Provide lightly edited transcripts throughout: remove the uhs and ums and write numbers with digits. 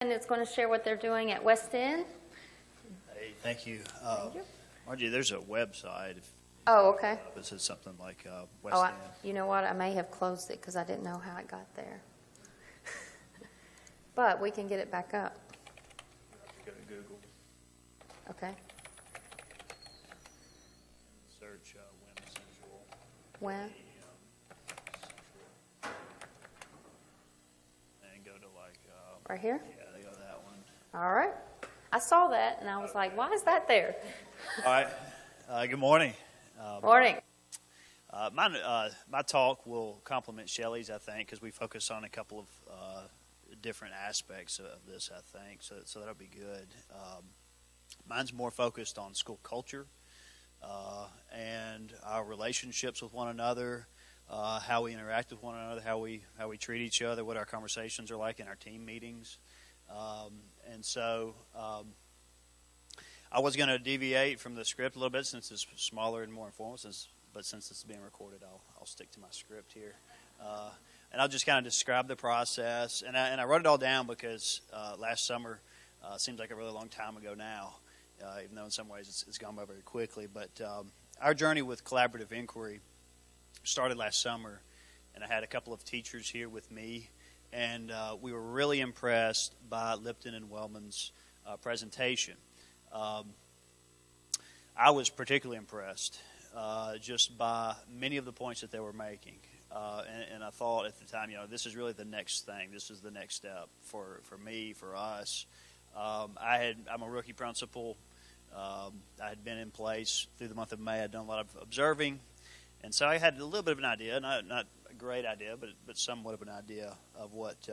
And it's going to share what they're doing at West End. Hey, thank you. Thank you. Margie, there's a website. Oh, okay. It says something like West Oh, End. you know what? I may have closed it because I didn't know how it got there. But we can get it back up. Go to Google. Okay. Search WIM Central. When? And go to like. Right here? Yeah, they go to that one. All right. I saw that and I was like, why is that there? All right. Good morning. Morning. My talk will complement Shelley's, I think, because we focus on a couple of different aspects of this, I think. So that'll be good. Mine's more focused on school culture and our relationships with one another, how we interact with one another, how we treat each other, what our conversations are like in our team meetings. And so I was going to deviate from the script a little bit since it's smaller and more informal, but since it's being recorded, I'll stick to my script here. And I'll just kind of describe the process. And I wrote it all down because last summer seems like a really long time ago now, even though in some ways it's gone by very quickly. But our journey with collaborative inquiry started last summer, and I had a couple of teachers here with me, and we were really impressed by Lipton and Wellman's presentation. I was particularly impressed just by many of the points that they were making. And I thought at the time, this is really the next thing. This is the next step for me, for us. I'm a rookie principal. I had been in place through the month of May. I'd done a lot of observing. And so I had a little bit of an idea, not a great idea, but somewhat of an idea of what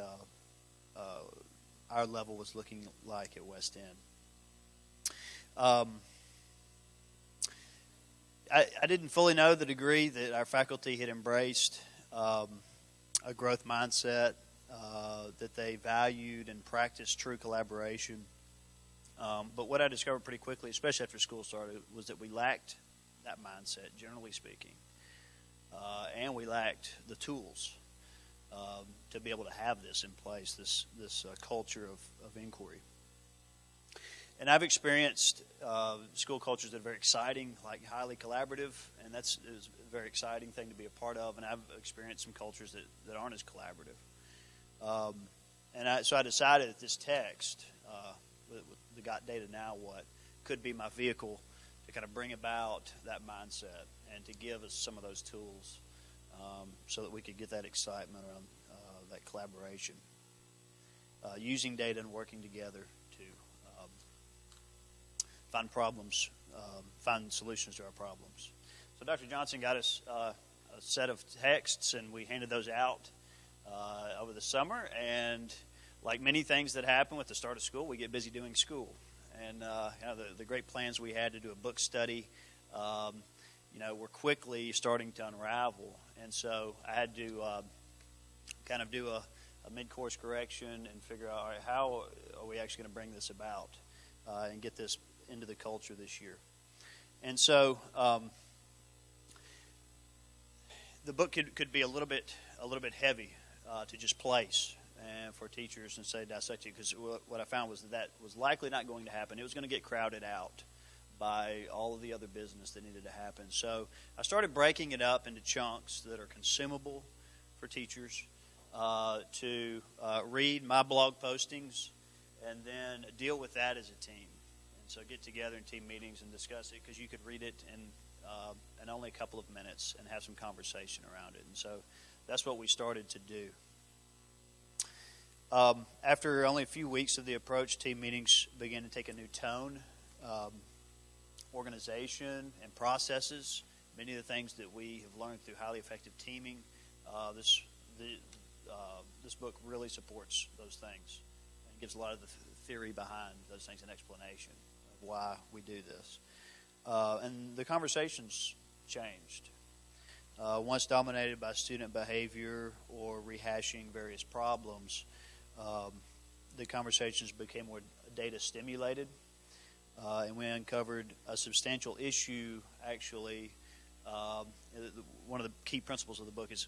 our level was looking like at West End. I didn't fully know the degree that our faculty had embraced a growth mindset, that they valued and practiced true collaboration. But what I discovered pretty quickly, especially after school started, was that we lacked that mindset, generally speaking. And we lacked the tools to be able to have this in place, this culture of inquiry. And I've experienced school cultures that are very exciting, like highly collaborative, and that's a very exciting thing to be a part of. And I've experienced some cultures that aren't as collaborative. So I decided that this text, with the Got Data Now What, could be my vehicle to kind of bring about that mindset and to give us some of those tools so that we could get that excitement around that collaboration. Using data and working together to find problems, find solutions to our problems. So Dr. Johnson got us a set of texts, and we handed those out over the summer. And like many things that happen with the start of school, we get busy doing school. And the great plans we had to do a book study, were quickly starting to unravel. And so I had to kind of do a mid-course correction and figure out, all right, how are we actually going to bring this about and get this into the culture this year. And so the book could be a little bit heavy to just place and for teachers and say dissect it, because what I found was that was likely not going to happen. It was going to get crowded out by all of the other business that needed to happen. So I started breaking it up into chunks that are consumable for teachers to read my blog postings and then deal with that as a team. So get together in team meetings and discuss it, because you could read it in only a couple of minutes and have some conversation around it. And so that's what we started to do. After only a few weeks of the approach, team meetings began to take a new tone. Organization and processes, many of the things that we have learned through highly effective teaming, this book really supports those things. It gives a lot of the theory behind those things and explanation of why we do this. And the conversations changed. Once dominated by student behavior or rehashing various problems, the conversations became more data stimulated, and we uncovered a substantial issue. Actually, one of the key principles of the book is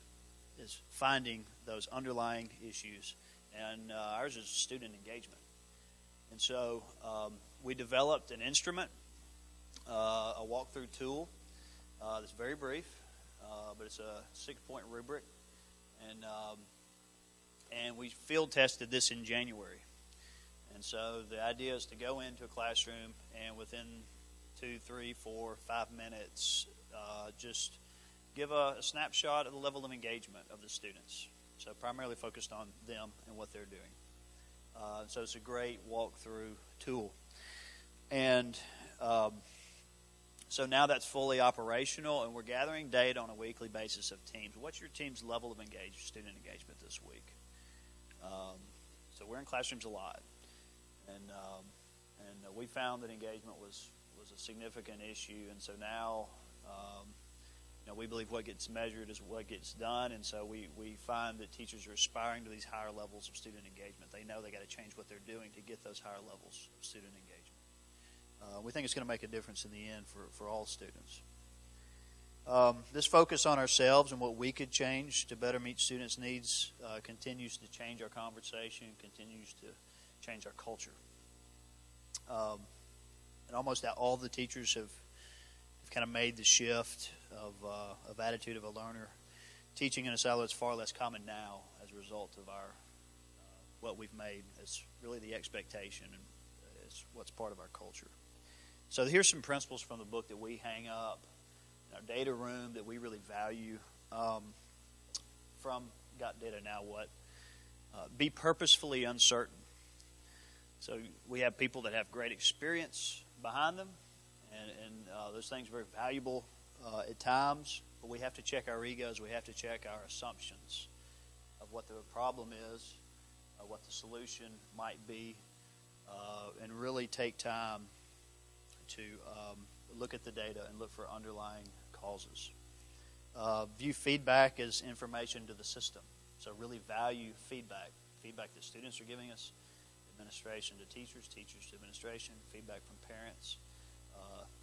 finding those underlying issues, and ours is student engagement. And so we developed an instrument, a walkthrough tool that's very brief, but it's a 6-point rubric. And we field tested this in January. And so the idea is to go into a classroom and within 2, 3, 4, 5 minutes, just give a snapshot of the level of engagement of the students. So primarily focused on them and what they're doing. So it's a great walkthrough tool. And so now that's fully operational, and we're gathering data on a weekly basis of teams. What's your team's level of student engagement this week? So we're in classrooms a lot. And we found that engagement was a significant issue, and so now we believe what gets measured is what gets done, and so we find that teachers are aspiring to these higher levels of student engagement. They know they got to change what they're doing to get those higher levels of student engagement. We think it's going to make a difference in the end for all students. This focus on ourselves and what we could change to better meet students' needs continues to change our conversation, continues to change our culture. And almost all the teachers have kind of made the shift of attitude of a learner. Teaching in a silo is far less common now as a result of our what we've made as really the expectation, and it's what's part of our culture. So here's some principles from the book that we hang up in our data room that we really value. From Got Data Now What? Be purposefully uncertain. So we have people that have great experience behind them, and those things are very valuable at times, but we have to check our egos, we have to check our assumptions of what the problem is, what the solution might be, and really take time to look at the data and look for underlying causes. View feedback as information to the system. So really value feedback that students are giving us, administration to teachers, teachers to administration, feedback from parents.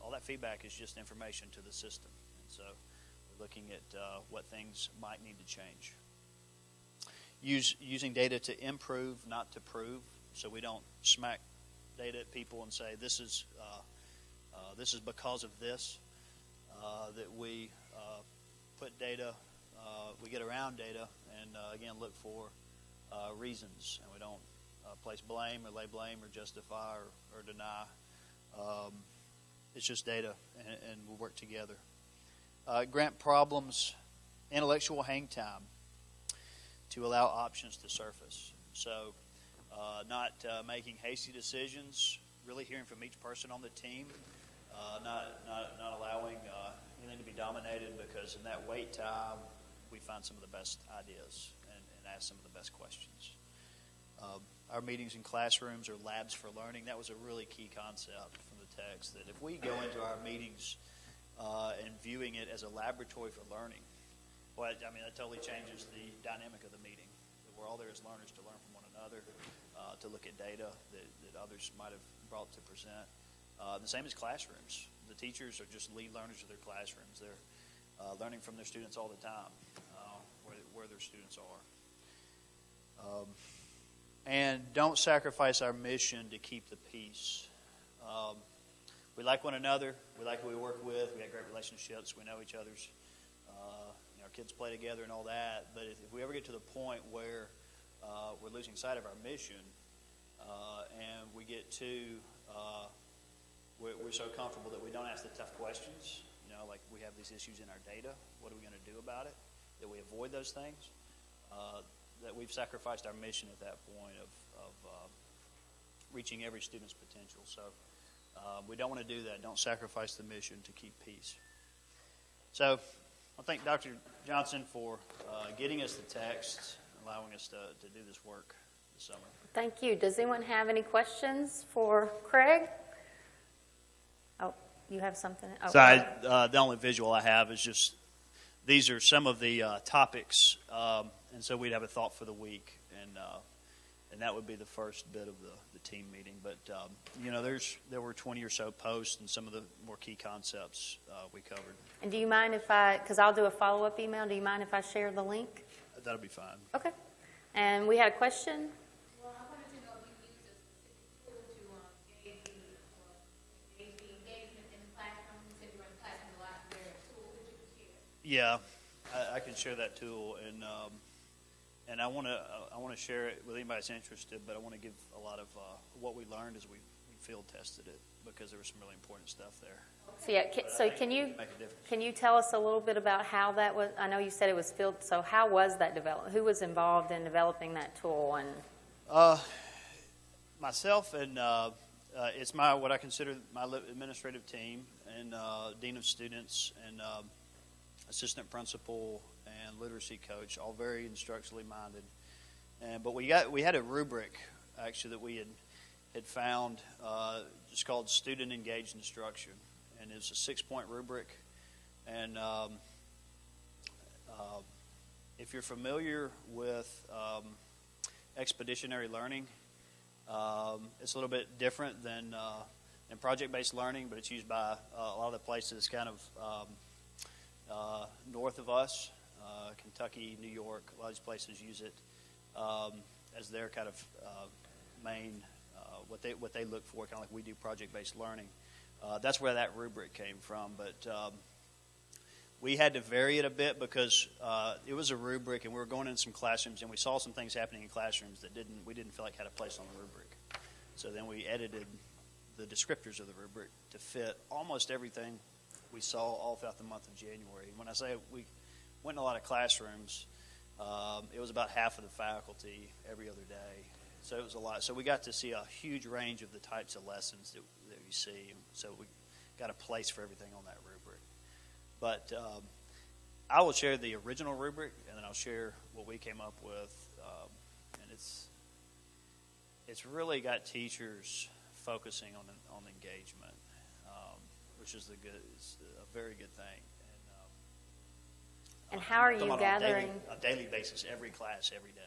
All that feedback is just information to the system. And so we're looking at what things might need to change. Using data to improve, not to prove. So we don't smack data at people and say, this is because of this. That we put data, we get around data and again look for reasons, and we don't place blame or lay blame or justify or deny. It's just data, and we'll work together. Grant problems intellectual hang time to allow options to surface. So not making hasty decisions, really hearing from each person on the team, not allowing anything to be dominated, because in that wait time we find some of the best ideas and ask some of the best questions. Our meetings in classrooms are labs for learning. That was a really key concept from the text, that if we go into our meetings and viewing it as a laboratory for learning, well, I mean, that totally changes the dynamic of the meeting. We're all there as learners to learn from one another, to look at data that others might have brought to present. The same as classrooms. The teachers are just lead learners of their classrooms. They're learning from their students all the time, where their students are. And don't sacrifice our mission to keep the peace. We like one another. We like who we work with. We have great relationships. We know each other's. Our kids play together and all that. But if we ever get to the point where we're losing sight of our mission, and we get too, we're so comfortable that we don't ask the tough questions. Like we have these issues in our data. What are we going to do about it? That we avoid those things. That we've sacrificed our mission at that point of reaching every student's potential. So we don't want to do that. Don't sacrifice the mission to keep peace. So I thank Dr. Johnson for getting us the text, allowing us to do this work this summer. Thank you. Does anyone have any questions for Craig? Oh, you have something? Oh, so the only visual I have is just these are some of the topics, and so we'd have a thought for the week, and that would be the first bit of the team meeting. But there were 20 or so posts, and some of the more key concepts we covered. And do you mind if because I'll do a follow-up email, do you mind if I share the link? That'll be fine. Okay. And we had a question? Well, I wanted to know if you used a specific tool to Yeah, I can share that tool, and I want to share it with anybody that's interested. But I want to give a lot of what we learned as we field tested it, because there was some really important stuff there. So yeah, can you tell us a little bit about how that was? I know you said it was field. So how was that developed? Who was involved in developing that tool? And myself and it's what I consider my administrative team, and dean of students and assistant principal and literacy coach, all very instructionally minded. But we had a rubric actually that we had found, just called Student Engaged Instruction, and it's a 6-point rubric. And if you're familiar with expeditionary learning, it's a little bit different than project-based learning, but it's used by a lot of the places kind of north of us, Kentucky, New York. A lot of these places use it as their kind of main, what they look for, kind of like we do project-based learning. That's where that rubric came from, but we had to vary it a bit because it was a rubric, and we were going into some classrooms, and we saw some things happening in classrooms that we didn't feel like had a place on the rubric. So then we edited the descriptors of the rubric to fit almost everything we saw all throughout the month of January. When I say we went in a lot of classrooms, it was about half of the faculty every other day. So it was a lot. So we got to see a huge range of the types of lessons that we see. So we got a place for everything on that rubric. But I will share the original rubric, and then I'll share what we came up with. And it's really got teachers focusing on engagement, which is it's a very good thing. And how are you gathering? On a daily basis, every class, every day.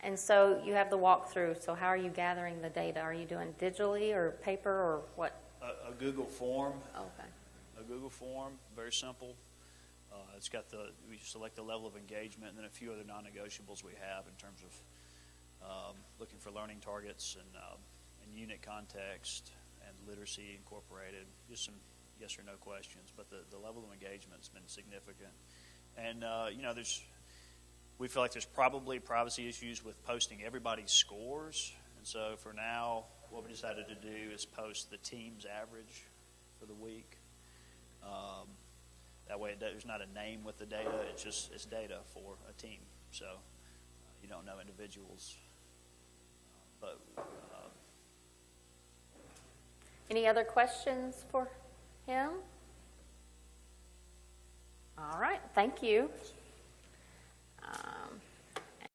And so you have the walkthrough. So how are you gathering the data? Are you doing digitally or paper or what? A Google form. Okay. A Google form, very simple. It's got we select the level of engagement, and then a few other non-negotiables we have in terms of looking for learning targets and unit context and literacy incorporated. Just some yes or no questions, but the level of engagement's been significant. And we feel like there's probably privacy issues with posting everybody's scores, and so for now, what we decided to do is post the team's average for the week. That way, there's not a name with the data. It's data for a team, so you don't know individuals. But any other questions for him? All right, thank you.